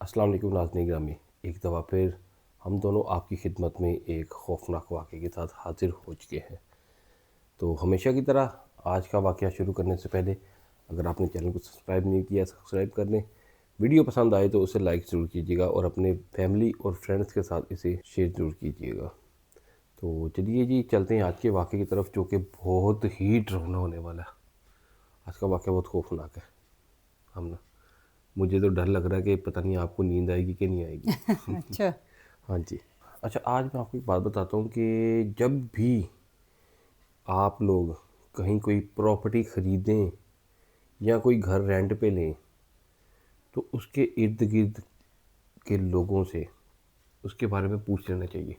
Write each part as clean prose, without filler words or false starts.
अस्सलाम वालेकुम नाज़रीन गिरामी। एक दफ़ा फिर हम दोनों आपकी खिदमत में एक खौफनाक वाक़े के साथ हाज़िर हो चुके हैं। तो हमेशा की तरह आज का वाक़या शुरू करने से पहले अगर आपने चैनल को सब्सक्राइब नहीं किया सब्सक्राइब कर लें। वीडियो पसंद आए तो उसे लाइक ज़रूर कीजिएगा और अपने फैमिली और फ्रेंड्स के साथ इसे शेयर ज़रूर कीजिएगा। तो चलिए जी चलते हैं आज के वाक़े की तरफ, जो कि बहुत ही डरावना होने वाला है। आज का वाक़या बहुत खौफनाक है। हम ना मुझे तो डर लग रहा है कि पता नहीं आपको नींद आएगी कि नहीं आएगी। अच्छा। हाँ जी। अच्छा, आज मैं आपको एक बात बताता हूँ कि जब भी आप लोग कहीं कोई प्रॉपर्टी ख़रीदें या कोई घर रेंट पे लें तो उसके इर्द गिर्द के लोगों से उसके बारे में पूछ लेना चाहिए।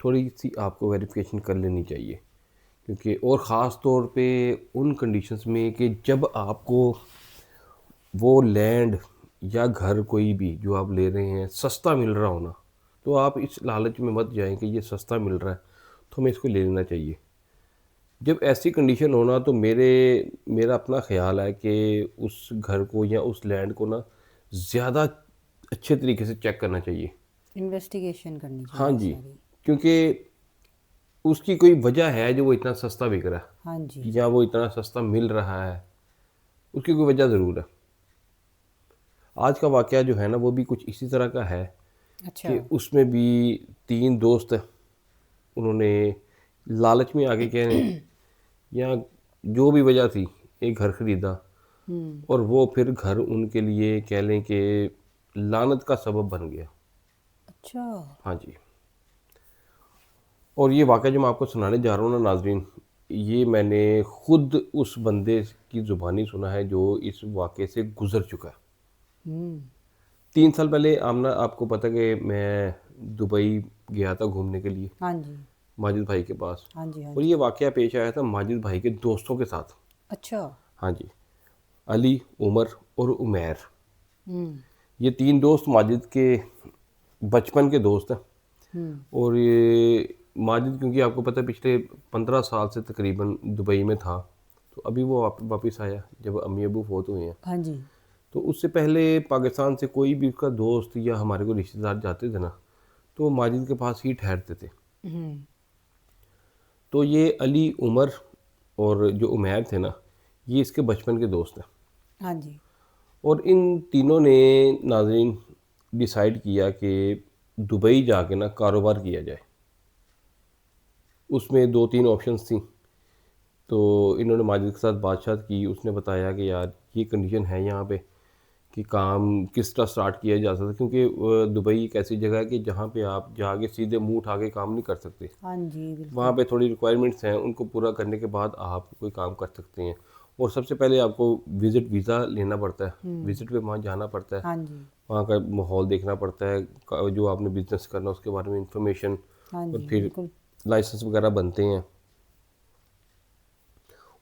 थोड़ी सी आपको वेरिफिकेशन कर लेनी चाहिए, क्योंकि और ख़ास तौर पे उन कंडीशंस में कि जब आपको वो लैंड या घर कोई भी जो आप ले रहे हैं सस्ता मिल रहा हो ना, तो आप इस लालच में मत जाएं कि ये सस्ता मिल रहा है तो हमें इसको ले लेना चाहिए। जब ऐसी कंडीशन होना तो मेरा अपना ख़्याल है कि उस घर को या उस लैंड को ना ज़्यादा अच्छे तरीके से चेक करना चाहिए। इन्वेस्टिगेशन करनी हाँ चाहिए जी, सारी। क्योंकि उसकी कोई वजह है जो वो इतना सस्ता बिक रहा हाँ जी। है या वो इतना सस्ता मिल रहा है, उसकी कोई वजह ज़रूर है। आज का वाक़या जो है ना वो भी कुछ इसी तरह का है अच्छा। कि उसमें भी 3 दोस्त उन्होंने लालच में आके कह लें या जो भी वजह थी एक घर ख़रीदा हम्म। और वो फिर घर उनके लिए कह लें कि लानत का सबब बन गया। अच्छा। हाँ जी। और ये वाक़या जो मैं आपको सुनाने जा रहा हूँ ना नाज़रीन, ये मैंने ख़ुद उस बंदे की ज़ुबानी सुना है जो इस वाक़े से गुज़र चुका है। हम्म। 3 साल पहले आमना आपको पता है कि मैं दुबई गया था घूमने के लिए हाँ जी। माजिद भाई के पास। हाँ जी। हाँ और ये जी। वाक़या पेश आया था माजिद भाई के दोस्तों के साथ। अच्छा। हाँ जी, अली, उमर और उमैर। हम्म। ये 3 दोस्त माजिद के बचपन के दोस्त हैं। हम्म। और ये माजिद क्योंकि आपको पता है पिछले 15 साल से तकरीबन दुबई में था, तो अभी वो वापस आया जब अम्मी अबू फोत हुए हैं। हाँ जी। तो उससे पहले पाकिस्तान से कोई भी उसका दोस्त या हमारे को रिश्तेदार जाते थे ना, तो वो माजिद के पास ही ठहरते थे। हम्म। तो ये अली, उमर और जो उमैर थे ना, ये इसके बचपन के दोस्त हैं। हाँ जी। और इन तीनों ने नाज़रीन डिसाइड किया कि दुबई जाके ना कारोबार किया जाए। उसमें 2-3 ऑप्शंस थी। तो इन्होंने माजिद के साथ बातचीत की, उसने बताया कि यार ये कंडीशन है यहाँ पे कि काम किस तरह स्टार्ट किया जा सकता है, क्योंकि दुबई एक ऐसी जगह है कि जहाँ पे आप जाके सीधे मुंह उठा के काम नहीं कर सकते। हाँ जी। वहाँ बिल्कुल। पे थोड़ी रिक्वायरमेंट्स हैं, उनको पूरा करने के बाद आप कोई काम कर सकते हैं। और सबसे पहले आपको विज़िट वीज़ा लेना पड़ता है, हम्म। विज़िट पे वहाँ जाना पड़ता है, हाँ जी। वहाँ का माहौल देखना पड़ता है, जो आपने बिज़नेस करना उसके बारे में इंफॉर्मेशन, हाँ और जी। फिर बिल्कुल। लाइसेंस वगैरह बनते हैं।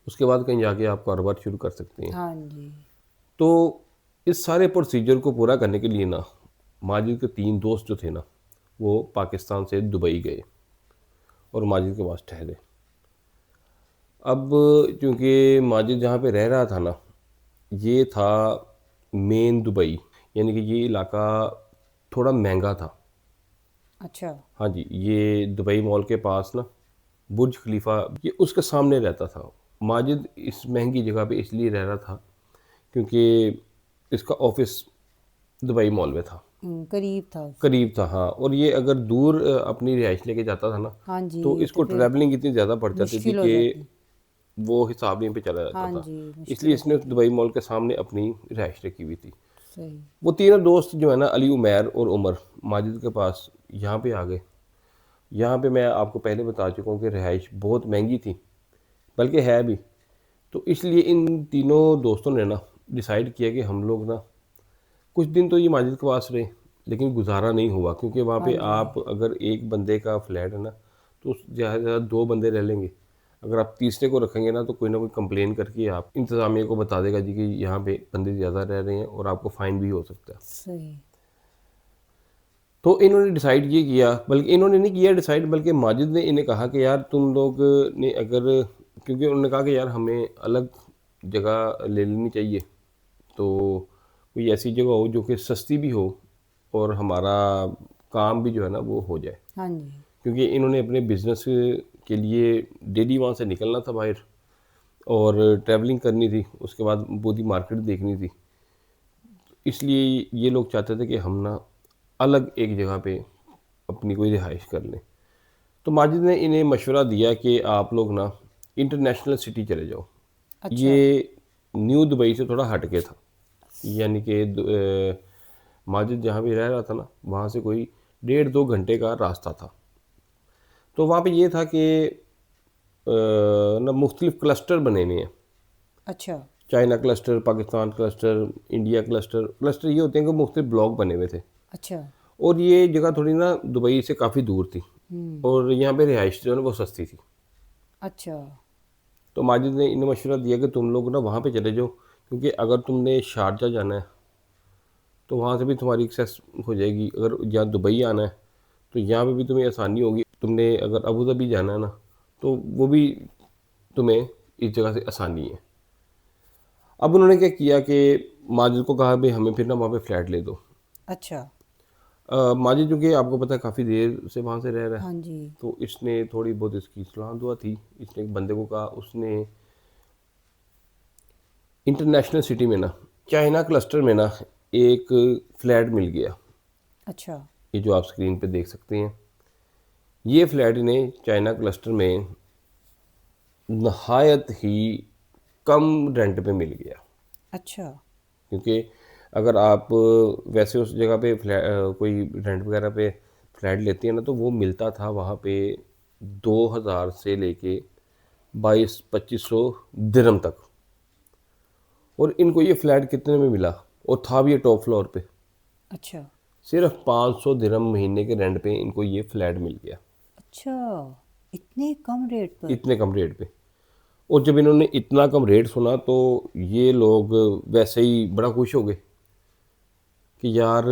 उसके बाद कहीं जाके आप कारोबार शुरू कर सकते हैं। हाँ जी। तो इस सारे प्रोसीजर को पूरा करने के लिए ना माजिद के 3 दोस्त जो थे ना, वो पाकिस्तान से दुबई गए और माजिद के पास ठहरे। अब चूँकि माजिद जहाँ पे रह रहा था ना, ये था मेन दुबई, यानी कि ये इलाका थोड़ा महंगा था। अच्छा। हाँ जी, ये दुबई मॉल के पास ना बुर्ज खलीफा ये उसके सामने रहता था। माजिद इस महंगी जगह पे इसलिए रह रहा था क्योंकि इसका ऑफिस दुबई मॉल में था, करीब था उससे। करीब था। हाँ, और ये अगर दूर अपनी रिहाइश लेके जाता था ना, हाँ जी। तो तो इसको फिर ट्रैवलिंग इतनी ज़्यादा पड़ जाती थी मुश्किल हो कि जाती। वो हिसाब नहीं पे चला जाता हाँ था। जी। मुश्किल इसलिए हो इसने जाती। दुबई मॉल के सामने अपनी रिहाइश रखी हुई थी। सही। वो तीनों दोस्त जो है ना, अली, उमैर और उमर, माजिद के पास यहाँ पे आ गए। यहाँ पे मैं आपको पहले बता चुका हूँ कि रिहाइश बहुत महंगी थी, बल्कि है भी। तो इसलिए इन तीनों दोस्तों ने ना डिसाइड किया कि हम लोग ना कुछ दिन तो ये माजिद के पास रहे, लेकिन गुजारा नहीं हुआ, क्योंकि वहाँ हाँ पे जी। आप अगर एक बंदे का फ्लैट है ना, तो ज़्यादा से ज़्यादा 2 बंदे रह लेंगे। अगर आप तीसरे को रखेंगे ना, तो कोई ना कोई कंप्लेन करके आप इंतज़ामिया को बता देगा जी कि यहाँ पे बंदे ज़्यादा रह रहे हैं और आपको फ़ाइन भी हो सकता है। सही। तो इन्होंने डिसाइड ये किया, बल्कि इन्होंने नहीं किया डिसाइड, बल्कि माजिद ने इन्हें कहा कि यार तुम लोग ने अगर, क्योंकि उन्होंने कहा कि यार हमें अलग जगह ले लेनी चाहिए, तो कोई ऐसी जगह हो जो कि सस्ती भी हो और हमारा काम भी जो है ना वो हो जाए, हाँ जी। क्योंकि इन्होंने अपने बिजनेस के लिए डेली वहाँ से निकलना था बाहर और ट्रैवलिंग करनी थी, उसके बाद पूरी मार्केट देखनी थी। इसलिए ये लोग चाहते थे कि हम ना अलग एक जगह पे अपनी कोई रिहाइश कर लें। तो माजिद ने इन्हें मशवरा दिया कि आप लोग ना इंटरनेशनल सिटी चले जाओ। अच्छा। ये न्यू दुबई से थोड़ा हट के था, यानी कि माजिद जहाँ भी रह रहा था ना वहाँ से कोई 1.5-2 घंटे का रास्ता था। तो वहाँ पे ये था कि ना मुख्तलिफ क्लस्टर बने हुए हैं। अच्छा। China cluster, Pakistan cluster, India cluster. Cluster ये होते हैं कि मुख्तलिफ ब्लॉक बने हुए थे। अच्छा। और ये जगह थोड़ी ना दुबई से काफ़ी दूर थी हम्म। और यहाँ पे रिहाइश जो है ना वो सस्ती थी। अच्छा। तो माजिद ने इन्हें मशवरा दिया कि तुम लोग ना वहाँ पे चले जाओ, क्योंकि अगर तुमने शारजा जाना है तो वहाँ से भी तुम्हारी एक्सेस हो जाएगी। अगर यहाँ दुबई आना है तो यहाँ पे भी तुम्हें आसानी होगी। तुमने अगर अबू धाबी जाना है ना तो वो भी तुम्हें इस जगह से आसानी है। अब उन्होंने क्या किया कि माजिद को कहा भाई हमें फिर ना वहाँ पे फ्लैट ले दो। अच्छा। माजिद चूँकि आपको पता है काफ़ी देर से वहाँ से रह रहा है, हाँ जी। तो इसने थोड़ी बहुत इसकी सलाह दुआ थी। इसने एक बंदे को कहा, उसने इंटरनेशनल सिटी में ना चाइना क्लस्टर में ना एक फ्लैट मिल गया। अच्छा। ये जो आप स्क्रीन पे देख सकते हैं, ये फ्लैट इन्हें चाइना क्लस्टर में नहायत ही कम रेंट पे मिल गया। अच्छा। क्योंकि अगर आप वैसे उस जगह पे कोई रेंट वगैरह पे फ्लैट लेते हैं ना तो वो मिलता था वहाँ पे 2,000 से लेके 22-2500 दिरहम तक। और इनको ये फ्लैट कितने में मिला, और था भी ये टॉप फ्लोर पे। अच्छा। सिर्फ 500 दिरहम महीने के रेंट पे इनको ये फ्लैट मिल गया, अच्छा, इतने कम रेट पर। इतने कम रेट पे। और जब इन्होंने इतना कम रेट सुना तो ये लोग वैसे ही बड़ा खुश हो गए कि यार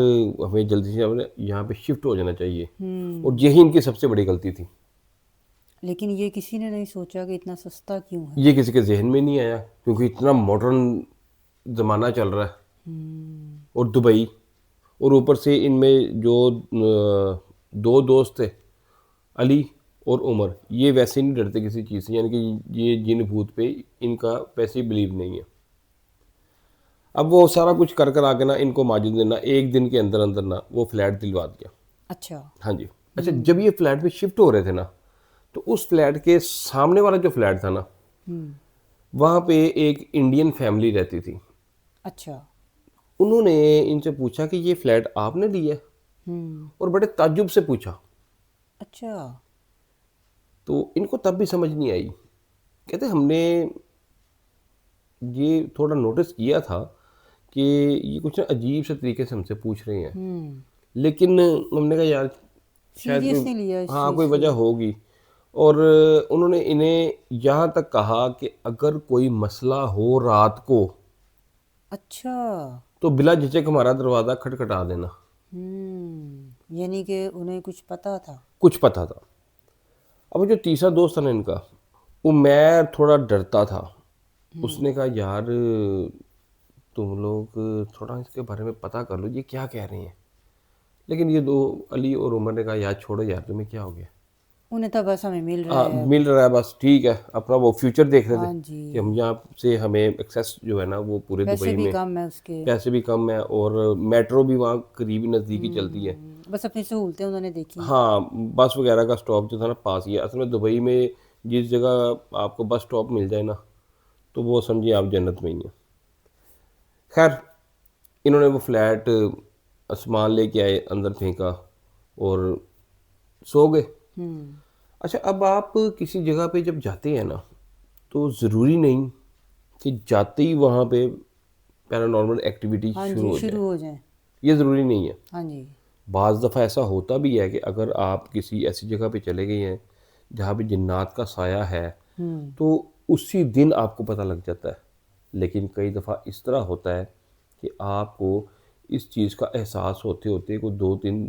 हमें जल्दी से हमें यहाँ पे शिफ्ट हो जाना चाहिए। और हम्म। यही इनकी सबसे बड़ी गलती थी। लेकिन ये किसी ने नहीं सोचा कि इतना सस्ता क्यों है। ये किसी के जहन में नहीं आया, क्योंकि इतना मॉडर्न ज़माना चल रहा है हम्म। और दुबई। और ऊपर से इनमें जो दो दोस्त थे, अली और उमर, ये वैसे नहीं डरते किसी चीज़ से, यानी कि ये जिन भूत पे इनका वैसे ही बिलीव नहीं है। अब वो सारा कुछ कर कर आके ना इनको माजिद ने ना एक दिन के अंदर अंदर ना वो फ्लैट दिलवा दिया। अच्छा। हाँ जी। अच्छा, जब ये फ्लैट पे शिफ्ट हो रहे थे ना तो उस फ्लैट के सामने वाला जो फ्लैट था ना हम्म। वहाँ पे एक इंडियन फैमिली रहती थी। अच्छा। उन्होंने इनसे पूछा कि ये फ्लैट आपने लिया है, हम्म। और बड़े ताज्जुब से पूछा। अच्छा। तो इनको तब भी समझ नहीं आई। कहते हमने ये थोड़ा नोटिस किया था कि ये कुछ ना अजीब से तरीके से हमसे पूछ रहे हैं, हम्म। लेकिन हमने कहा यार शायद सीरियस कोई, नहीं लिया इस हाँ, चीज़ कोई को। वजह होगी। और उन्होंने इन्हें यहाँ तक कहा कि अगर कोई मसला हो रात को अच्छा। तो बिला झिझक हमारा दरवाज़ा खटखटा देना। यानी कि उन्हें कुछ पता था। कुछ पता था। अब जो तीसरा दोस्त था ना इनका, वो मैं थोड़ा डरता था। उसने कहा यार तुम लोग थोड़ा इसके बारे में पता कर लो, ये क्या कह रहे हैं। लेकिन ये दो, अली और उमर ने कहा यार छोड़ो यार, तुम्हें क्या हो गया। उन्हें तो बस हमें मिल रहा है अब। मिल रहा है बस, ठीक है, अपना वो फ्यूचर देख रहे थे हाँ कि हम जी। यहाँ से हमें एक्सेस जो है ना वो पूरे पैसे दुबई भी में, कम है उसके। पैसे भी कम है और मेट्रो भी वहाँ करीबी नज़दीकी चलती है। बस अपनी सहूलतें उन्होंने देखी। हाँ, बस वगैरह का स्टॉप जो था ना पास ही है। असल में दुबई में जिस जगह आपको बस स्टॉप मिल जाए ना तो वो समझिए आप जन्नत में ही हैं। खैर, इन्होंने वो फ्लैट सामान लेके आए, अंदर फेंका और सो गए। हम्म। अच्छा, अब आप किसी जगह पे जब जाते हैं ना तो ज़रूरी नहीं कि जाते ही वहाँ पे पैरानॉर्मल एक्टिविटी हाँ शुरू जी, हो जाए। शुरू हो जाए। ये ज़रूरी नहीं है। हाँ जी। बाज़ दफ़ा ऐसा होता भी है कि अगर आप किसी ऐसी जगह पे चले गए हैं जहाँ पे जिन्नात का साया है हम्म। तो उसी दिन आपको पता लग जाता है। लेकिन कई दफ़ा इस तरह होता है कि आपको इस चीज़ का एहसास होते होते को 2 दिन,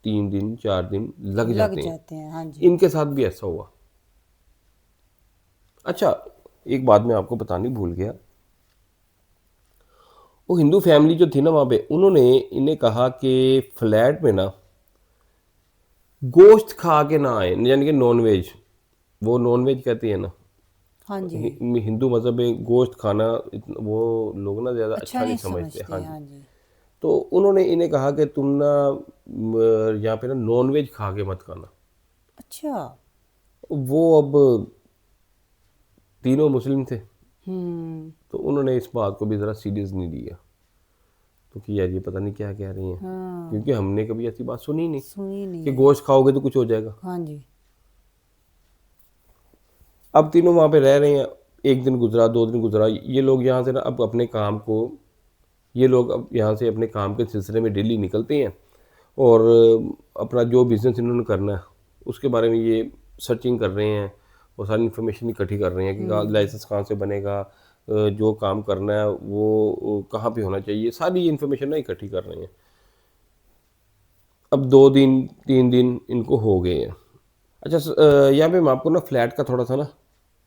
3 दिन, 4 दिन लग लग जाते हैं। जाते हैं। हाँ जी। इनके साथ भी ऐसा हुआ। अच्छा, एक बात मैं आपको बतानी भूल गया। वो हिंदू फैमिली जो थी ना वहाँ पे, उन्होंने इन्हें कहा कि फ्लैट में ना गोश्त खा के ना आए, यानी कि नॉन वेज, वो नॉन वेज कहती है ना, हाँ जी। हिंदू मज़हब में गोश्त खाना वो लोग ना ज़्यादा अच्छा अच्छा नहीं नहीं समझते। हाँ समझते, जी। हाँ जी। तो उन्होंने इन्हें कहा कि तुम ना यहाँ पे ना नॉन वेज खा के मत खाना। अच्छा। वो अब तीनों मुस्लिम थे, हम्म। तो उन्होंने इस बात को भी ज़रा सीरियस नहीं लिया, तो कि यार ये पता नहीं क्या कह रही हैं, हाँ, क्योंकि हमने कभी ऐसी बात सुनी नहीं सुनी नहीं कि है। गोश्त खाओगे तो कुछ हो जाएगा। हाँ जी। अब तीनों वहाँ पे रह रहे हैं, एक दिन गुजरा, दो दिन गुजरा, ये लोग यहाँ से ना अब अपने काम को, ये लोग अब यहाँ से अपने काम के सिलसिले में डेली निकलते हैं और अपना जो बिज़नेस इन्होंने करना है उसके बारे में ये सर्चिंग कर रहे हैं और सारी इन्फॉर्मेशन इकट्ठी कर रहे हैं कि लाइसेंस कहाँ से बनेगा, जो काम करना है वो कहाँ पे होना चाहिए, सारी इन्फॉर्मेशन ना इकट्ठी कर रहे हैं। अब 2 दिन 3 दिन इनको हो गए हैं। अच्छा, यहाँ पे मैं आपको ना फ्लैट का थोड़ा सा ना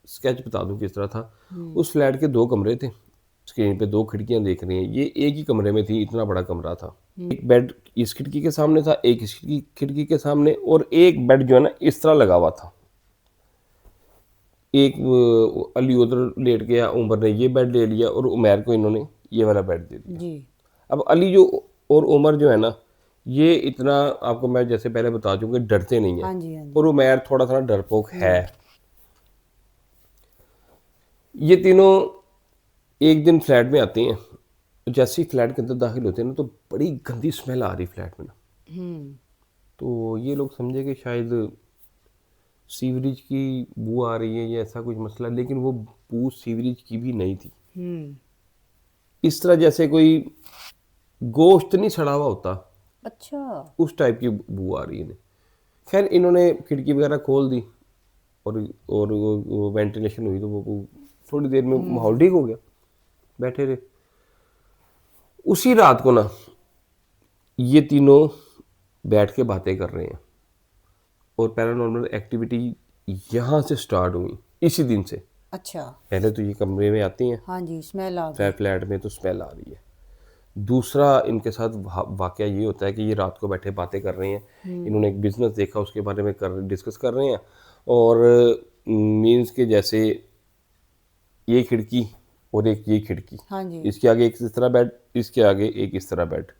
स्केच बता दूं किस तरह था। उस फ्लैट के 2 कमरे थे, स्क्रीन पे 2 खिड़कियां देख रही हैं, ये एक ही कमरे में थी, इतना बड़ा कमरा था। एक बेड इस खिड़की के सामने था, एक इस खिड़की के सामने, और एक बेड जो है ना इस तरह लगा हुआ था। एक अली उधर लेट गया, उमर ने ये बेड ले लिया और उमैर को इन्होंने ये वाला बेड दे दिया। जी। अब अली जो और उमर जो है ना, ये इतना, आपको मैं जैसे पहले बता चुका, डरते नहीं है, हाँ जी। हाँ जी। और उमैर थोड़ा सा ना डरपोक है। ये तीनों एक दिन फ्लैट में आते हैं, तो जैसे ही फ्लैट के अंदर दाखिल होते हैं ना, तो बड़ी गंदी स्मेल आ रही फ्लैट में ना। हम्म। तो ये लोग समझे कि शायद सीवरेज की बू आ रही है या ऐसा कुछ मसला, लेकिन वो बू सीवरेज की भी नहीं थी। हम्म। इस तरह जैसे कोई गोश्त नहीं सड़ा हुआ होता, अच्छा। उस टाइप की बू आ रही है इन्हें। खैर इन्होंने खिड़की वगैरह खोल दी और वो वेंटिलेशन हुई, तो वो थोड़ी देर में माहौल ठीक हो गया, बैठे रहे। उसी रात को ना ये तीनों बैठ के बातें कर रहे हैं और पैरानॉर्मल एक्टिविटी यहाँ से स्टार्ट हुई इसी दिन से। अच्छा। पहले तो ये कमरे में आती हैं, हाँ जी, स्मेल आ गई। फ्लैट में तो स्मेल आ रही है। दूसरा इनके साथ वाकया ये होता है कि ये रात को बैठे बातें कर रहे हैं, इन्होंने एक बिज़नेस देखा, उसके बारे में डिस्कस कर रहे हैं, और मीन्स के जैसे ये खिड़की और एक ये खिड़की, हाँ जी। इसके आगे एक इस तरह बेड, इसके आगे एक इस तरह बेड,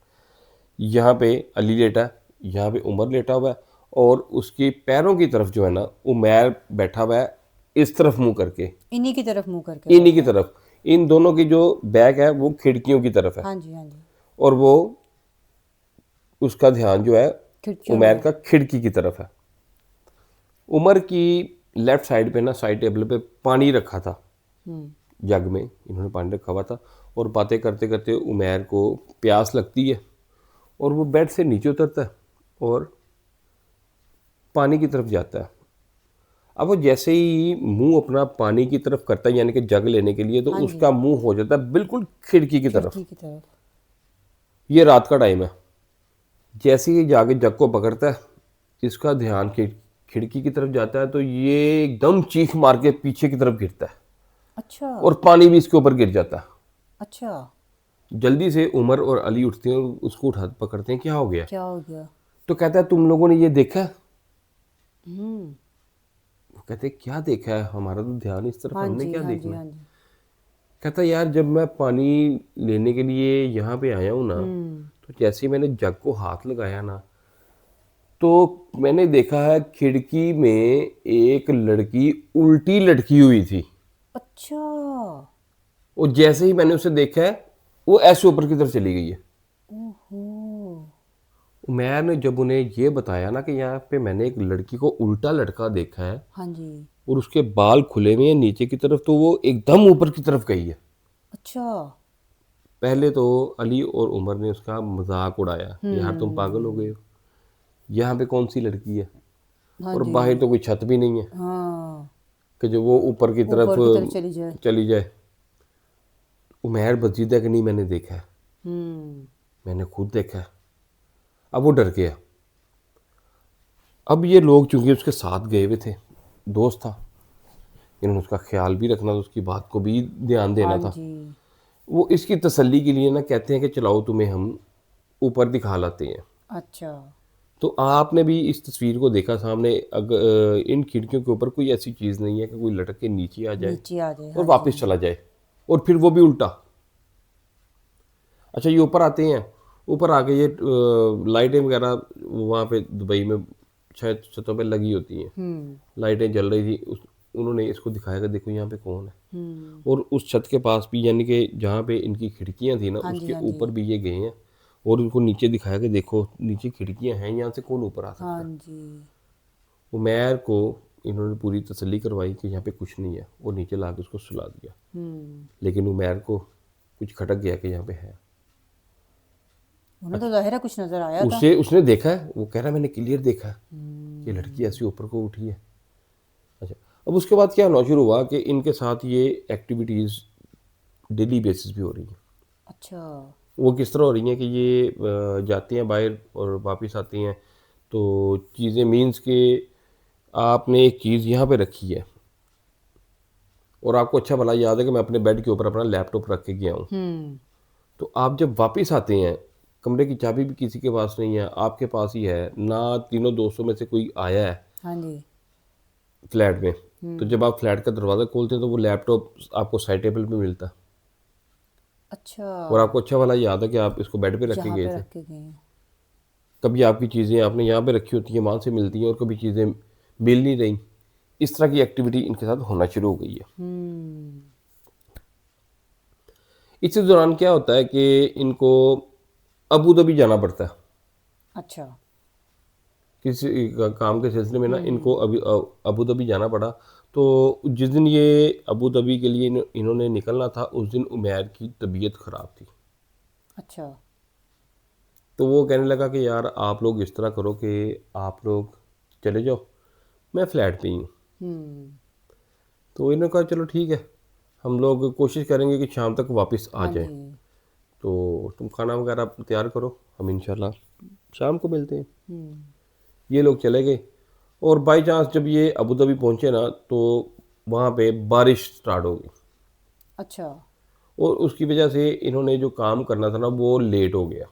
यहाँ पे अली लेटा है, यहाँ पे उमर लेटा हुआ है, और उसके पैरों की तरफ जो है ना उमैर बैठा हुआ है, इस तरफ मुंह करके, इन्हीं की तरफ मुंह करके इन्हीं की बैठा है। तरफ। इन दोनों की जो बैक है वो खिड़कियों की तरफ है, हाँ जी। हाँ जी। और वो उसका ध्यान जो है खिड़कियों में उमैर है। का खिड़की की तरफ है। उमर की लेफ्ट साइड पे ना, साइड टेबल पे पानी रखा था, जग में इन्होंने पानी रखा हुआ था, और बातें करते करते उमैर को प्यास लगती है और वो बेड से नीचे उतरता है और पानी की तरफ जाता है। अब वो जैसे ही मुंह अपना पानी की तरफ करता है, यानी कि जग लेने के लिए, तो हाँ जी। उसका मुंह हो जाता है बिल्कुल खिड़की की तरफ। खिड़की की तरफ। ये रात का टाइम है। जैसे ही जाके जग को पकड़ता है, इसका ध्यान खिड़की की तरफ जाता है, तो ये एकदम चीख मार के पीछे की तरफ गिरता है अच्छा। और पानी भी इसके ऊपर गिर जाता है। अच्छा। जल्दी से उमर और अली उठते हैं और उसको उठा पकड़ते हैं, क्या हो गया? क्या हो गया? तो कहता है तुम लोगों ने ये देखा है? हम्म। वो कहते हैं क्या देखा है, हमारा तो ध्यान इस तरफ, हाँ हमने जी। क्या हाँ जी। देखना है? हाँ जी। कहता है यार जब मैं पानी लेने के लिए यहाँ पे आया हूँ ना, हम्म। तो जैसे ही मैंने जग को हाथ लगाया ना, तो मैंने देखा है खिड़की में एक लड़की उल्टी लटकी हुई थी, अच्छा। और जैसे ही मैंने उसे देखा है वो ऐसे ऊपर की तरफ चली गई है। ओहो। मैंने जब उन्हें ये बताया ना कि यहाँ पे मैंने एक लड़की को उल्टा लटका देखा है हाँ जी। और उसके बाल खुले हुए हैं नीचे की तरफ, तो वो एकदम ऊपर की तरफ गई है। अच्छा। पहले तो अली और उमर ने उसका मजाक उड़ाया, यार तुम पागल हो गए हो, यहाँ पे कौन सी लड़की है, हाँ और जी। बाहर तो कोई छत भी नहीं है हाँ, कि जो वो ऊपर की तरफ ऊपर की तरफ चली जाए। चली जाए। उमैर बजीदा कि नहीं, मैंने देखा है, हम्म। मैंने खुद देखा है। अब वो डर गया। अब ये लोग चूंकि उसके साथ गए हुए थे, दोस्त था, इन्होंने उसका ख्याल भी रखना था, उसकी बात को भी ध्यान देना हाँ था। जी। वो इसकी तसल्ली के लिए ना कहते हैं कि चलाओ तुम्हें हम ऊपर दिखा लाते हैं। अच्छा। तो आपने भी इस तस्वीर को देखा सामने, इन खिड़कियों के ऊपर कोई ऐसी चीज़ नहीं है कि कोई लटक के नीचे आ जाए नीचे आ जाए, और हाँ जी हाँ वापस जी। चला जाए, और फिर वो भी उल्टा। अच्छा, ये ऊपर आते हैं, ऊपर आके ये लाइटें वगैरह वहाँ पे दुबई में शायद छतों पे लगी होती हैं, हम्म। लाइटें जल रही थी, उन्होंने इसको दिखाया कि देखो यहाँ पे कौन है। हम्म। और उस छत के पास भी, यानी कि जहाँ पे इनकी खिड़कियाँ थी ना, हाँ जी उसके हाँ जी। ऊपर भी ये गए हैं और उनको नीचे दिखाया कि देखो नीचे खिड़कियाँ हैं, यहाँ से कौन ऊपर आ हाँ सकता है। जी। उमैर को इन्होंने पूरी तसल्ली करवाई कि यहाँ पे कुछ नहीं है, और नीचे ला के उसको सुला दिया। हम्म। लेकिन उमैर को कुछ खटक गया कि यहाँ पे है। उन्हें तो जाहिर है कुछ नजर आया था। उसे उसने देखा है, वो कह रहा है मैंने क्लियर देखा है कि लड़की हम्म। ऐसी ऊपर को उठी है। अच्छा, अब उसके बाद क्या होना शुरू हुआ कि इनके साथ ये एक्टिविटीज़ डेली बेसिस पे हो रही हैं। अच्छा। वो किस तरह हो रही हैं कि ये जाती हैं बाहर और वापस आती हैं, तो चीज़ें मीन्स के आपने एक चीज़ यहाँ पे रखी है और आपको अच्छा भला याद है कि मैं अपने बेड के ऊपर अपना लैपटॉप रख के गया हूँ। हम्म। तो आप जब वापस आते हैं, कमरे की चाबी भी किसी के पास नहीं है, आपके पास ही है ना, तीनों दोस्तों में से कोई आया है हाँ जी। फ्लैट में, तो हम्म। जब आप फ्लैट का दरवाज़ा खोलते हैं तो वो लैपटॉप आपको साइड टेबल पे मिलता है, अच्छा। और आपको अच्छा वाला याद है कि आप इसको बेड पे रख के जहाँ गए पे थे। रख के गए हैं। कभी आपकी चीज़ें आपने यहाँ पे रखी होती हैं, वहाँ से मिलती हैं, और कभी चीज़ें मिल नहीं रही। इस तरह की एक्टिविटी इनके साथ होना शुरू हो गई है। हम्म। इसी दौरान क्या होता है कि इनको अबू धाबी जाना पड़ता है अच्छा। किसी काम के सिलसिले में ना, इनको हम्म। अभी अबू धाबी जाना पड़ा। तो जिस दिन ये अबू धाबी के लिए इन्होंने निकलना था, उस दिन उमैर की तबीयत ख़राब थी। अच्छा। तो वो कहने लगा कि यार आप लोग इस तरह करो कि आप लोग चले जाओ, मैं फ़्लैट पे ही हूँ। हम्म। तो इन्होंने कहा चलो ठीक है, हम लोग कोशिश करेंगे कि शाम तक वापस आ हाँ जाएं। जी। तो तुम खाना वगैरह तैयार करो, हम इंशाल्लाह शाम को मिलते हैं। हम्म। ये लोग चले गए, और बाई चांस जब ये अबू धाबी पहुँचे ना, तो वहाँ पे बारिश स्टार्ट हो गई, अच्छा। और उसकी वजह से इन्होंने जो काम करना था ना, वो लेट हो गया,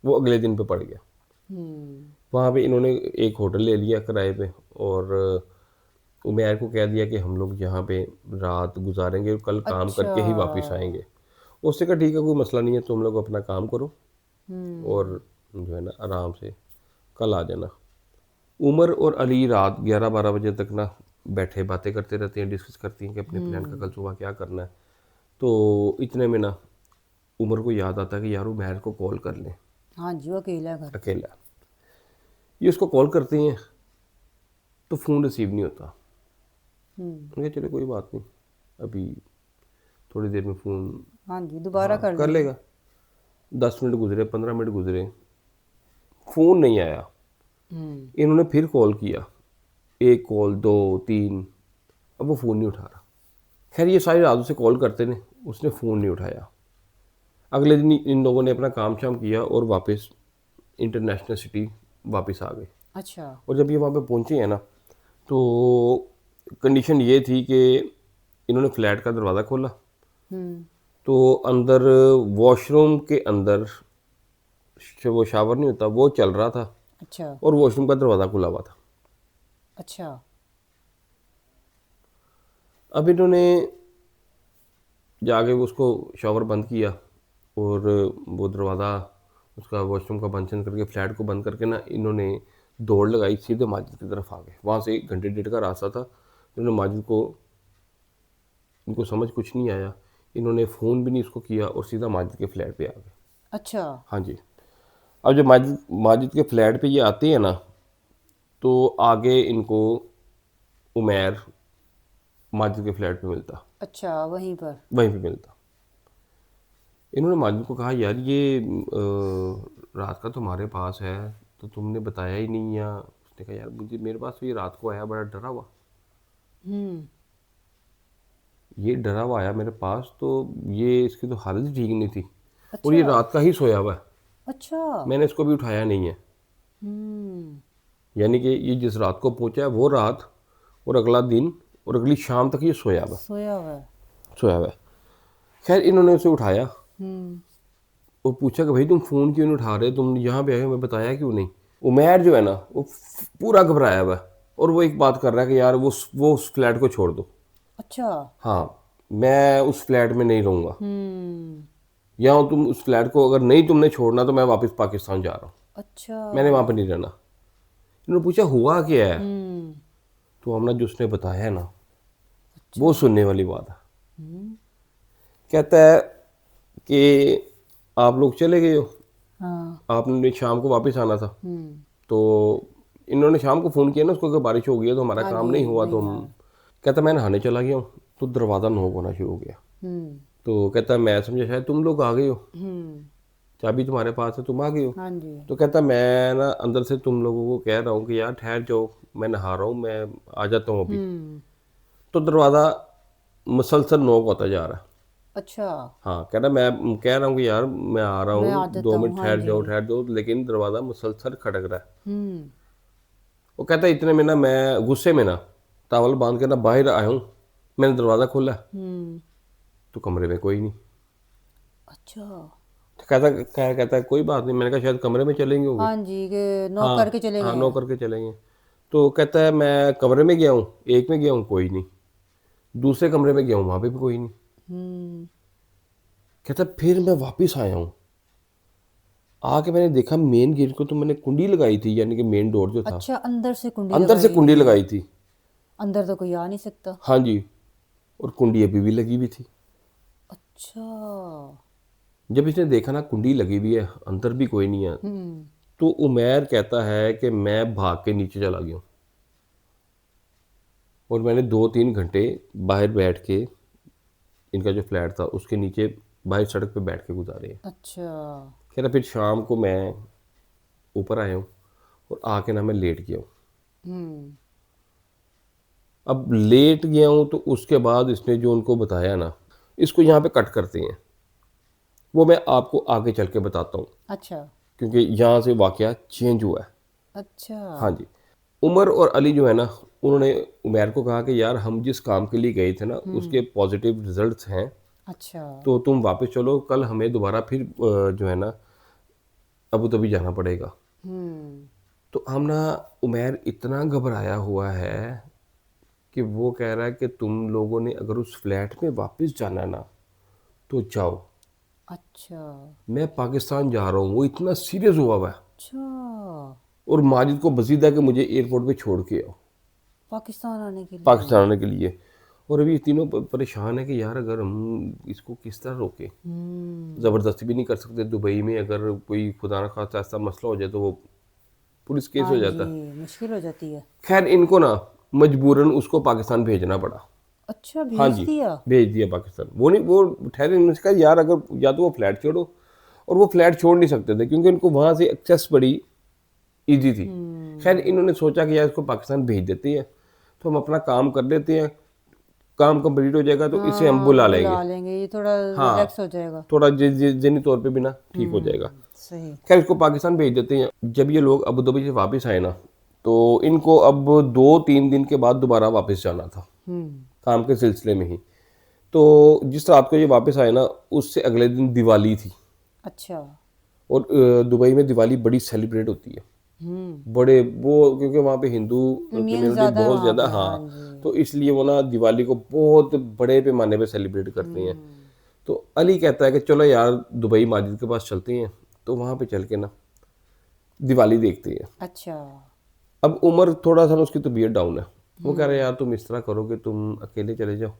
वो अगले दिन पे पड़ गया। हम्म। वहाँ पे इन्होंने एक होटल ले लिया किराए पे, और उमैर को कह दिया कि हम लोग यहाँ पे रात गुजारेंगे और कल काम अच्छा। करके ही वापस आएंगे। उससे कहा ठीक है, कोई मसला नहीं है, तुम लोग अपना काम करो हम्म। और जो है ना आराम से कल आ जाना। उमर और अली रात 11-12 बजे तक ना बैठे बातें करते रहते हैं, डिस्कस करती हैं कि अपने प्लान का कल सुबह क्या करना है। तो इतने में ना उमर को याद आता है कि यार उमैर को कॉल कर लें, हाँ जी, वो अकेला है घर पे। अकेला। ये उसको कॉल करते हैं तो फ़ोन रिसीव नहीं होता। हम्म। मैंने कहा चलो कोई बात नहीं, अभी थोड़ी देर में फ़ोन, हाँ जी, दोबारा हाँ कर कर लेंगे। लेगा। 10 मिनट गुजरे, 15 मिनट गुजरे, फ़ोन नहीं आया। हम्म। इन्होंने फिर कॉल किया, एक कॉल, दो, तीन, अब वो फ़ोन नहीं उठा रहा। खैर ये सारी रात उसे कॉल करते ने, उसने फ़ोन नहीं उठाया। अगले दिन इन लोगों ने अपना काम शाम किया और वापस इंटरनेशनल सिटी वापस आ गए। अच्छा। और जब ये वहाँ पे पहुँचे हैं ना, तो कंडीशन ये थी कि इन्होंने फ्लैट का दरवाज़ा खोला, हम्म। तो अंदर वॉशरूम के अंदर वो शावर नहीं होता, वो चल रहा था, अच्छा। और वॉशरूम का दरवाज़ा खुला हुआ था। अच्छा। अब इन्होंने जाके उसको शावर बंद किया, और वो दरवाज़ा उसका वॉशरूम का बंद करके फ्लैट को बंद करके ना, इन्होंने दौड़ लगाई, सीधे माजिद की तरफ आ गए। वहाँ से 1 घंटे 1.5 का रास्ता था। इन्होंने माजिद को, इनको समझ कुछ नहीं आया, इन्होंने फ़ोन भी नहीं उसको किया और सीधा माजिद के फ्लैट पे आ गए। अच्छा। हाँ जी। अब जब माजिद माजिद के फ्लैट पे ये आते हैं ना, तो आगे इनको उमैर माजिद के फ्लैट पे मिलता, अच्छा, वहीं पर। वहीं पे मिलता। इन्होंने माजिद को कहा यार ये रात का तुम्हारे पास है तो तुमने बताया ही नहीं, या उसने कहा यार मुझे, मेरे पास तो ये रात को आया बड़ा डरा हुआ, हम्म। ये डरा हुआ आया मेरे पास, तो ये इसकी तो हालत ही ठीक नहीं थी, और ये अच्छा। रात का ही सोया हुआ है, अच्छा। मैंने इसको भी उठाया नहीं है। हम्म। यानी कि ये जिस रात को पहुंचा है वो रात, और अगला दिन, और अगली शाम तक ये सोया हुआ सोया हुआ है। सोया हुआ है। खैर इन्होंने उसे उठाया हम्म। और पूछा कि भाई तुम फ़ोन क्यों नहीं उठा रहे, तुम यहाँ पे आए हो, मैं बताया क्यों नहीं। उमैर जो है ना वो पूरा घबराया हुआ है और वो एक बात कर रहा है कि यार वो उस फ्लैट को छोड़ दो। अच्छा। हाँ, मैं उस फ्लैट में नहीं रहूँगा, हम्म। या तुम उस फ्लैट को अगर नहीं तुमने छोड़ना तो मैं वापस पाकिस्तान जा रहा हूँ, अच्छा। मैंने वहाँ पे नहीं रहना। इन्होंने पूछा हुआ क्या है, हम्म। तो हमने जो उसने बताया है ना अच्छा। वो सुनने वाली बात है। हम्म। कहता है कि आप लोग चले गए हो, हाँ। आपने शाम को वापस आना था, हम्म। तो इन्होंने शाम को फ़ोन किया ना उसको कि बारिश हो गई है तो हमारा हाँ काम जी, नहीं हुआ, नहीं तो है। हम। कहता मैं नहाने चला गया हूँ तो दरवाज़ा नॉक होना शुरू हो गया। हम्म। तो कहता मैं समझा शायद तुम लोग आ गए हो, हम्म। चाबी तुम्हारे पास है, तुम आ गए हो। हाँ जी। तो कहता मैं ना अंदर से तुम लोगों को कह रहा हूँ कि यार ठहर जाओ, मैं नहा रहा हूँ, मैं आ जाता हूँ अभी। हम्म। तो दरवाज़ा मुसलसल नॉक होता जा रहा है। अच्छा। हाँ, कह रहा मैं कह रहा हूँ कि यार मैं आ रहा मैं हूँ, आ जाता 2 मिनट हूँ, हाँ जी। ठहर जाओ, लेकिन दरवाज़ा मुसलसल खटक रहा है। हम्म। वो कहता है इतने में ना मैं गुस्से में ना टावल बांध के ना बाहर आया हूँ, मैंने दरवाज़ा खोला हम्म। तो कमरे में कोई नहीं। अच्छा। तो कहता है कोई बात नहीं, मैंने कहा शायद कमरे में चलेंगे होंगे। हाँ जी, के नॉक हाँ, करके चले हाँ गए नो हैं। करके चलेंगे। तो कहता है मैं कमरे में गया हूँ, एक में गया हूँ कोई नहीं, दूसरे कमरे में गया हूँ वहाँ पे भी कोई नहीं। हम्म। कहता है फिर मैं वापस आया हूँ, आके मैंने देखा मेन गेट को तो मैंने कुंडी लगाई थी, यानी कि मेन डोर जो था अच्छा, अंदर से कुंडी अंदर से लगाई कुंडी हुई है। लगाई थी। अंदर तो कोई आ नहीं सकता। हाँ जी, और कुंडी अभी भी लगी हुई थी। अच्छा। जब इसने देखा ना कुंडी लगी हुई है, अंदर भी कोई नहीं है, हम्म। तो उमैर कहता है कि मैं भाग के नीचे चला गया हूँ और मैंने 2-3 घंटे बाहर बैठ के, इनका जो फ्लैट था उसके नीचे बाहर सड़क पे बैठ के गुजारे हैं। अच्छा। कह रहा फिर शाम को मैं ऊपर आया हूँ और आके ना मैं लेट गया हूँ। हम्म। अब लेट गया हूँ तो उसके बाद इसने जो उनको बताया ना, इसको यहाँ पे कट करते हैं, वो मैं आपको आगे चल के बताता हूँ, अच्छा। क्योंकि यहाँ से वाकया चेंज हुआ है। अच्छा। हाँ जी, उमर और अली जो है ना, उन्होंने उमैर को कहा कि यार हम जिस काम के लिए गए थे ना उसके हम्म। पॉजिटिव रिजल्ट्स हैं, अच्छा। तो तुम वापस चलो, कल हमें दोबारा फिर जो है ना अबू धाबी जाना पड़ेगा। हम्म। तो हम ना, उमैर इतना घबराया हुआ है कि वो कह रहा है कि तुम लोगों ने अगर उस फ्लैट में वापस जाना है ना तो जाओ, अच्छा। मैं पाकिस्तान जा रहा हूँ। वो इतना सीरियस हुआ हुआ है अच्छा। और माजिद को बसीदा है कि मुझे एयरपोर्ट पे छोड़ के आओ पाकिस्तान आने के लिए। पाकिस्तान आने के लिए। और अभी ये तीनों परेशान है कि यार अगर हम इसको किस तरह रोकें, हम्म। ज़बरदस्ती भी नहीं कर सकते। दुबई में अगर कोई खुदा न खास्ता ऐसा मसला हो जाए तो वो पुलिस केस हाँ हो जी, जाता है। मुश्किल हो जाती है। खैर इनको ना मजबूरन उसको पाकिस्तान भेजना पड़ा। अच्छा, हाँ भेज जी, दिया। भेज दिया पाकिस्तान। वो नहीं, वो ठहरे, इन्होंने कहा यार अगर या तो वो फ्लैट छोड़ो, और वो फ्लैट छोड़ नहीं सकते थे क्योंकि इनको वहाँ से एक्सेस बड़ी ईजी थी। खैर हम्म। इन्होंने सोचा कि यार इसको पाकिस्तान भेज देते हैं, तो हम अपना काम कर लेते हैं, काम कंप्लीट हो जाएगा तो इसे हम बुला हाँ, लेंगे। बुला लेंगे, ये थोड़ा हाँ, रिलैक्स हो जाएगा। थोड़ा जहनी तौर पे भी ना ठीक हो जाएगा। सही। खैर इसको पाकिस्तान भेज देते हैं। जब ये लोग अबू धाबी से वापस आए ना, तो इनको अब 2-3 दिन के बाद दोबारा वापस जाना था हम्म। काम के सिलसिले में ही। तो जिस रात को ये वापस आए ना, उससे अगले दिन दिवाली थी। अच्छा। और दुबई में दिवाली बड़ी सेलिब्रेट होती है, हम्म। बड़े वो, क्योंकि वहाँ पे हिंदू इंडियन कम्युनिटी ज्यादा है बहुत वहाँ ज़्यादा। पे, हाँ, हाँ जी। तो इसलिए वो ना दिवाली को बहुत बड़े पैमाने पे सेलिब्रेट करते हैं। हम्म। तो अली कहता है कि चलो यार दुबई माजिद के पास चलते हैं, तो वहाँ पे चल के ना दिवाली देखते हैं। अच्छा। अब उमर थोड़ा सा ना उसकी तबीयत डाउन है, वो कह रहे हैं हम्म। यार तुम इस तरह करो कि तुम अकेले चले जाओ,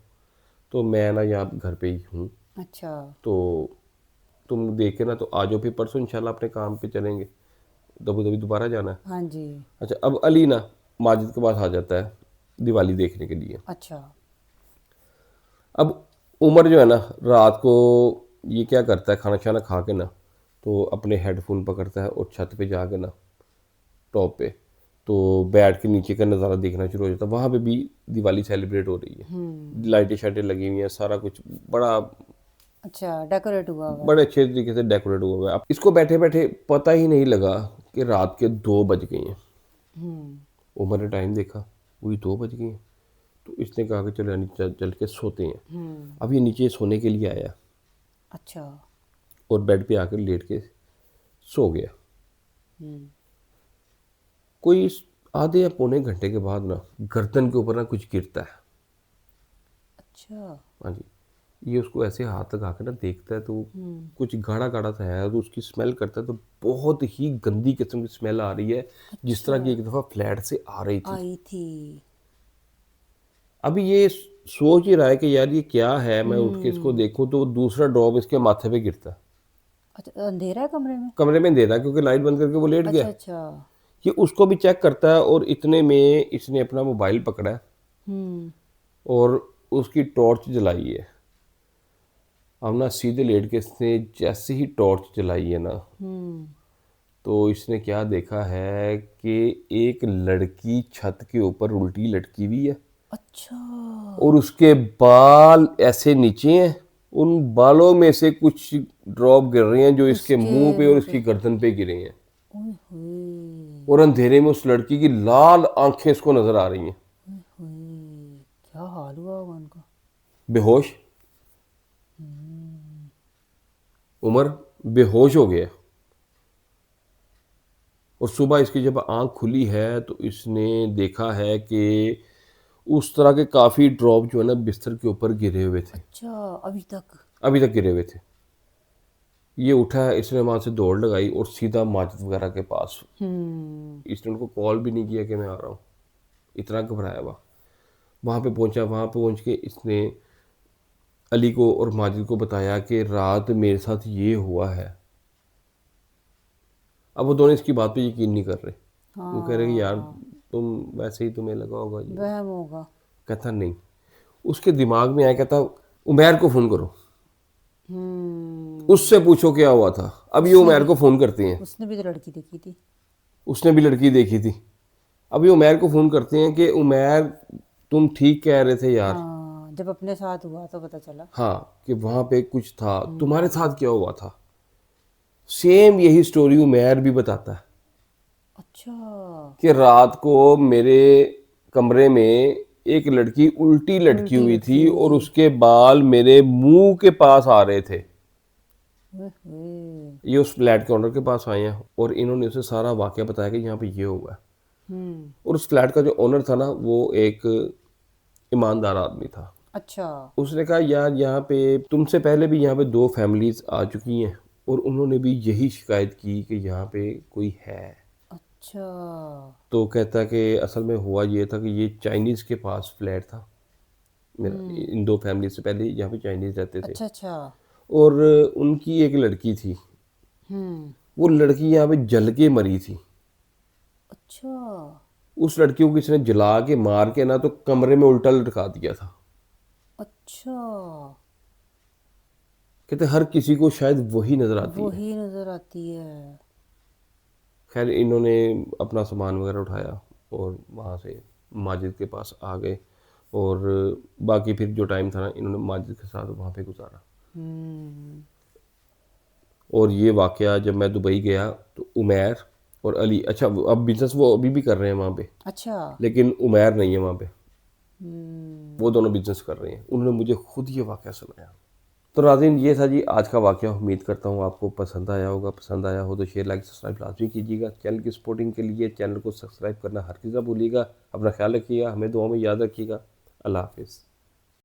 तो मैं ना यहाँ घर पे ही हूँ, अच्छा। तो तुम देख के ना तो आ जाओ, फिर परसों इंशाल्लाह अपने काम पे चलेंगे, अबू धाबी दोबारा जाना है। हाँ जी। अच्छा, अब अली ना माजिद के पास आ जाता है दिवाली देखने के लिए। अच्छा। अब उमर जो है ना रात को ये क्या करता है, खाना शाना खा के ना तो अपने हेडफोन पकड़ता है और छत पे जाके ना टॉप पे तो बैठ के नीचे का नज़ारा देखना शुरू हो जाता है। वहाँ पे भी दिवाली सेलिब्रेट हो रही है, हम्म। लाइटें शाइटें लगी हुई हैं, सारा कुछ बड़ा अच्छा, डेकोरेट हुआ हुआ है। बड़े अच्छे तरीके से डेकोरेट हुआ हुआ है। अब इसको बैठे बैठे पता ही नहीं लगा कि रात के 2 बज गए हैं। हम्म। उमर ने टाइम देखा, वही 2 बज गए हैं। तो इसने कहा कि चलो यानी चल चल के सोते हैं। हम्म। अब ये नीचे सोने के लिए आया, अच्छा। और बेड पे आकर लेट के सो गया। हम्म। कोई आधे या पौने घंटे के बाद ना गर्दन के ऊपर ना कुछ गिरता है। अच्छा। हाँ जी। ये उसको ऐसे हाथ लगा के ना देखता है तो हम्म। कुछ गाढ़ा गाढ़ा सा है, तो उसकी स्मेल करता है तो बहुत ही गंदी किस्म की स्मेल आ रही है, जिस अच्छा। तरह की एक दफ़ा फ्लैट से आ रही थी। आई थी। अभी ये सोच ही रहा है कि यार ये क्या है, मैं उठ के इसको हम्म। देखूं तो दूसरा ड्रॉप इसके माथे पे गिरता है। अच्छा, अंधेरा है कमरे में? कमरे में दे रहा क्योंकि लाइट बंद करके वो लेट गया। अच्छा अच्छा। ये उसको भी चेक करता है और इतने में इसने अपना मोबाइल पकड़ा है हम्म। और उसकी टॉर्च जलाई है। अब ना सीधे लेट के इसने जैसे ही टॉर्च जलाई है ना, हम्म। तो इसने क्या देखा है कि एक लड़की छत के ऊपर उल्टी लटकी हुई है अच्छा। और उसके बाल ऐसे नीचे हैं। उन बालों में से कुछ ड्रॉप गिर रहे हैं जो इसके उसके मुंह पे और मुंह पे। इसकी गर्दन पे गिरे हैं। ओए होए। और अंधेरे में उस लड़की की लाल आंखें इसको नजर आ रही हैं। ओए होए, क्या हाल हुआ होगा उनका। बेहोश। उमर बेहोश हो गया। और सुबह इसकी जब आंख खुली है तो इसने देखा है कि उस तरह के काफ़ी ड्रॉप जो है ना बिस्तर के ऊपर गिरे हुए थे। अच्छा, अभी तक। अभी तक गिरे हुए थे। ये उठा, इसने वहाँ से दौड़ लगाई और सीधा माजिद वगैरह के पास। हम्म। इसने उनको कॉल भी नहीं किया कि मैं आ रहा हूँ, इतना घबराया हुआ। वहाँ पे पहुँचा, वहाँ पे पहुँच के इसने अली को और माजिद को बताया कि रात मेरे साथ ये हुआ है। अब वो दोनों इसकी बात पे यकीन नहीं कर रहे। वो कह रहे कि यार हाँ। तुम वैसे ही तुम्हें लगा होगा ये। वहम होगा। कहता नहीं। उसके दिमाग में आया, कहता उमैर को फ़ोन करो, हम्म। उससे पूछो क्या हुआ था। अब ये उसने उमैर भी को फ़ोन करते हैं। उसने भी तो लड़की देखी थी। उसने भी लड़की देखी थी। अब ये उमैर को फ़ोन करते हैं कि उमैर तुम ठीक कह रहे थे यार। हाँ, जब अपने साथ हुआ तो पता चला। हाँ, कि वहाँ पे कुछ था, तुम्हारे हम्म। साथ क्या हुआ था। सेम यही स्टोरी उमैर भी बताता है अच्छा। कि रात को मेरे कमरे में एक लड़की उल्टी लटकी उल्टी हुई लटकी थी हुई और थी। उसके बाल मेरे मुंह के पास आ रहे थे। ओए होए। ये उस फ्लैट के ओनर के पास आए हैं और इन्होंने उसे सारा वाकया बताया कि यहाँ पे ये हुआ है। हम्म। और उस फ्लैट का जो ओनर था ना, वो एक ईमानदार आदमी था। अच्छा। उसने कहा यार यहाँ पे तुमसे पहले भी यहाँ पे दो फैमिलीज आ चुकी हैं और उन्होंने भी यही शिकायत की कि यहाँ पे कोई है। अच्छा। तो कहता कि असल में हुआ ये था कि ये चाइनीज़ के पास फ्लैट था मेरा। हम्म। इन दो फैमिली से पहले यहाँ पे चाइनीज़ रहते थे अच्छा अच्छा। और उनकी एक लड़की थी। हम्म। वो लड़की यहाँ पे जल के मरी थी। अच्छा। उस लड़की को किसी ने जला के मार के ना तो कमरे में उल्टा लटका दिया था। अच्छा। कहते हर किसी को शायद वही नज़र आती है। वही नजर आती है। खैर इन्होंने अपना सामान वगैरह उठाया और वहाँ से माजिद के पास आ गए और बाकी फिर जो टाइम था ना इन्होंने माजिद के साथ वहाँ पे गुजारा। हम्म। और ये वाकया जब मैं दुबई गया तो उमैर और अली, अच्छा अब बिजनेस वो अभी भी कर रहे हैं वहाँ पे, अच्छा। लेकिन उमैर नहीं है वहाँ पे। वो हम्म। दोनों बिजनेस कर रहे हैं। उन्होंने मुझे खुद ये वाकया सुनाया। तो नाज़रीन ये था जी आज का वाकया। उम्मीद करता हूँ आपको पसंद आया होगा। पसंद आया हो तो शेयर लाइक सब्सक्राइब लाजमी कीजिएगा। चैनल की सपोर्टिंग के लिए चैनल को सब्सक्राइब करना हर किसी भूलिएगा। अपना ख्याल रखिएगा, हमें दुआ में याद रखिएगा। अल्लाह हाफिज़।